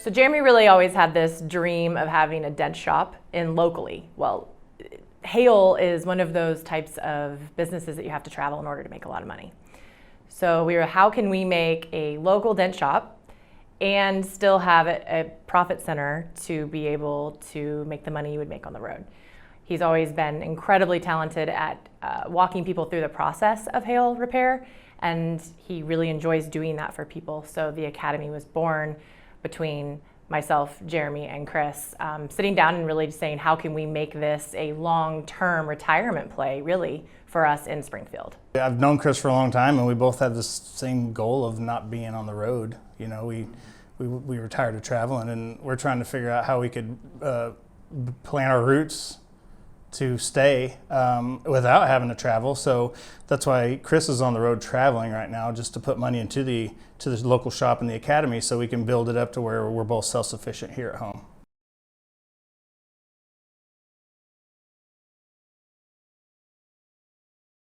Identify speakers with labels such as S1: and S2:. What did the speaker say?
S1: So Jeramey really always had this dream of having a dent shop in locally. Well, Hale is one of those types of businesses that you have to travel in order to make a lot of money. So we were, how can we make a local dent shop and still have a profit center to be able to make the money you would make on the road? He's always been incredibly talented at walking people through the process of Hale repair, and he really enjoys doing that for people. So the Academy was born between myself, Jeramey, and Chris, sitting down and really saying, how can we make this a long-term retirement play, really, for us in Springfield?
S2: I've known Chris for a long time, and we both have the same goal of not being on the road. You know, we were tired of traveling, and we're trying to figure out how we could plan our routes to stay without having to travel. So that's why Chris is on the road traveling right now, just to put money into the local shop and the Academy, so we can build it up to where we're both self-sufficient here at home.